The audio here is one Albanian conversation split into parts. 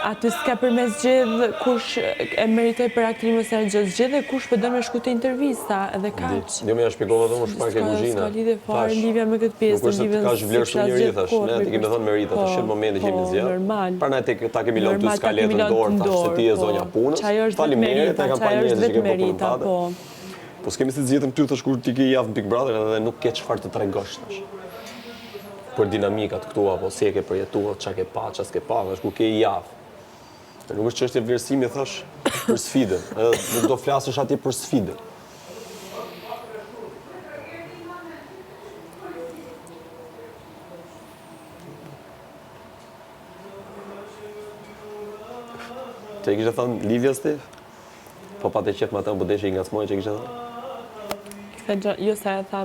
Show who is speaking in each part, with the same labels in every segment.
Speaker 1: aty s'ka përmes zgjedh kush e meritoj për aktrimin ose zgjedh dhe kush po don me shku te intervista edhe kaq.
Speaker 2: Jo më ja shpjegova edhe më shpar ke kuzhina.
Speaker 1: Ska lidhje fare lidhja me këtë pjesë.
Speaker 2: Nuk është ka vlerë shumë njëri thash. Ne ti kemi thënë merita, tash në momentin që jemi zgjedh.
Speaker 1: Normal.
Speaker 2: Prandaj ta kemi lënë ty skaletën në dorë tash se ti je zonja punës. Faleminderit e kam pa njerëz që kemi punuar. Po s'kemi si zgjedhëm ty tash kur ti ke javë Big Brother edhe nuk ke çfarë të tregosh tash. Për dinamikat këtu apo si e ke përjetuar, çka ke pa, çka s'ke pa, tash ku ke javë. Nuk është çështje vlerësimi thash për sfidën, edhe do flasësh atje për sfidën. Që i kishe thënë Livjas ti? Po pa të qef më të më bëdeshe i nga smoj që i kishe thënë?
Speaker 1: Jo sa e tha,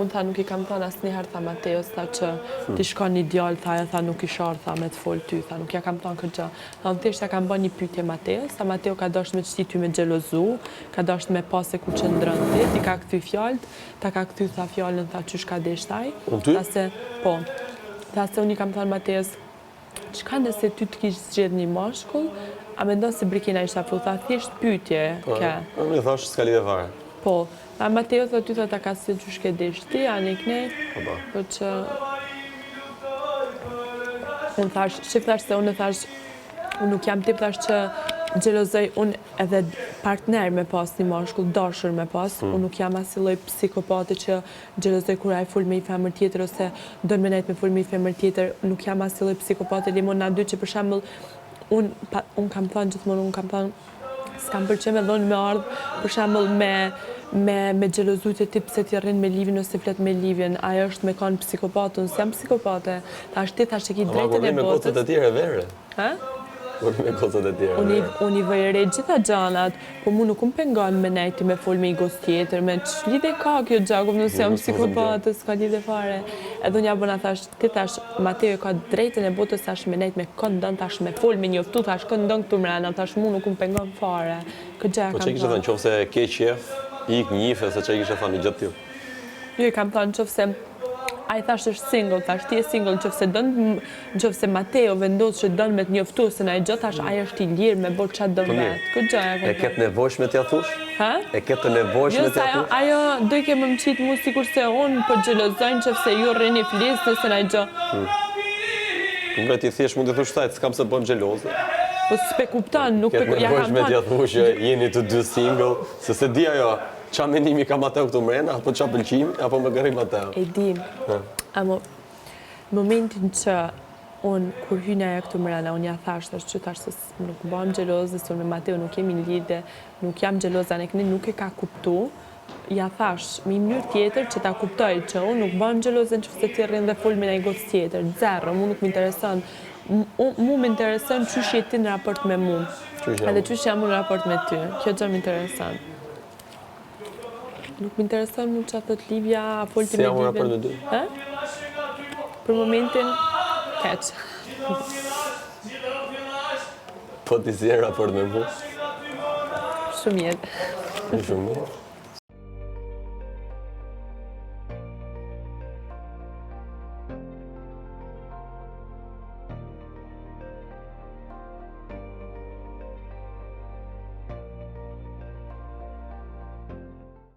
Speaker 1: unë tha nuk i kam thënë asë njëherë, tha Mateos, tha që ti shkon një djallë, tha nuk i sharë, tha me të folë ty, tha nuk ja kam thënë këtë gjë. Tha në thjesht ja kam bërë një pyetje Mateos, tha Mateo ka dasht me qëti ty me gjelozu, ka dasht me pas e ku qëndrën ti, ti ka këthy fjallët, ta ka këthy tha fjallën, tha qysh ka deshtaj.
Speaker 2: Unë ty?
Speaker 1: Tha se, po, tha se unë i kam thënë Mateos, çka nëse ty të kishë zgjedh një mashkull, a mendon se Brikina ishte afru, tha thjesht pyetje ke.
Speaker 2: Unë i thash s'ka lidhje fare.
Speaker 1: Po, tha Mateo tha ty tha ta ka si qysh ke desh ti, anë i knej, po që... Unë thash, shif thash se unë thash, unë nuk jam tip thash që gjelozoj unë edhe partner me pas një mashkull, dashur me pas, unë nuk jam asnjë lloj psikopati që gjelozoj kur ai fol me një femër tjetër ose don me nejt me fol me një femër tjetër, nuk jam asnjë lloj psikopati limon na dy që për shembull unë kam thënë gjithmonë, unë kam thënë s'kam pëlqen me dhonë me ardhë, për shembull me xhelozutje ti pse ti rrin me Livin ose flet me Livin, ajo është me kanë psikopat, unë s'jam psikopate. Tash ti tash e ke drejtën e botës.
Speaker 2: Me kocët e tjera vere.
Speaker 1: Ha?
Speaker 2: Me kocët e tjera.
Speaker 1: Unë i vëj re gjitha gjanat, po mu nuk më pengon me nejti me fol me i gos tjetër, me ç'lidhje ka kjo gjaku, nëse jam psikopate, s'ka lidhje fare. Edhe unë ja bëna thash, ti thash, Mateo ka drejtën e botës tash me nejt me këndon tash me fol me njoftu tash këndon këtu mrena, tash mu nuk më pengon fare. Këtë
Speaker 2: po çe kishe thënë nëse ke qef, ik njife se çe kishe thënë gjatë tillë.
Speaker 1: Jo i kam thënë nëse ai thash është single, thash ti je single, nëse Mateo vendos që don me të njoftu se na e gjë tash ai është i lirë me bërë çfarë do vet. Këtë gjë
Speaker 2: e ket nevojshme t'ia thush?
Speaker 1: Ha?
Speaker 2: E ket të nevojshme t'ia thush?
Speaker 1: Jo, ajo do i kemë mçit mua sikurse unë po xhelozojnë nëse ju rrini flis nëse na e gjë.
Speaker 2: Po nga ti thjesht mund të thush tajt, s'kam se bëjmë xheloze.
Speaker 1: Po s'pe kupton, nuk
Speaker 2: e ja kam thënë. T'ia thush jeni të dy single, se se di ajo qa menimi ka Mateo këtu mrena, apo qa pëlqimi, apo më gërim Mateo?
Speaker 1: E dim. Amo, momentin që unë, kur hyna e këtu mrena, unë ja thash që tash se nuk bëjmë xheloze, se unë me Mateo nuk kemi në lidhje, nuk jam xheloze, anë nuk e ka kuptu, ja thash, me një mënyrë tjetër që ta kuptoj që unë nuk bëjmë xheloze në që se ti rrin dhe fol me një gocë tjetër, zero, mu nuk më intereson. Mu më intereson qysh je ti në raport me mu, edhe qysh jam në raport me ty, kjo gjë më intereson. Nuk më intereson mu që a thot Livja, a folti me Livjen.
Speaker 2: Si jam në raport me ty?
Speaker 1: Për momentin, keq.
Speaker 2: Po ti si e raport me mu?
Speaker 1: Shumë jetë.
Speaker 2: Shumë jetë?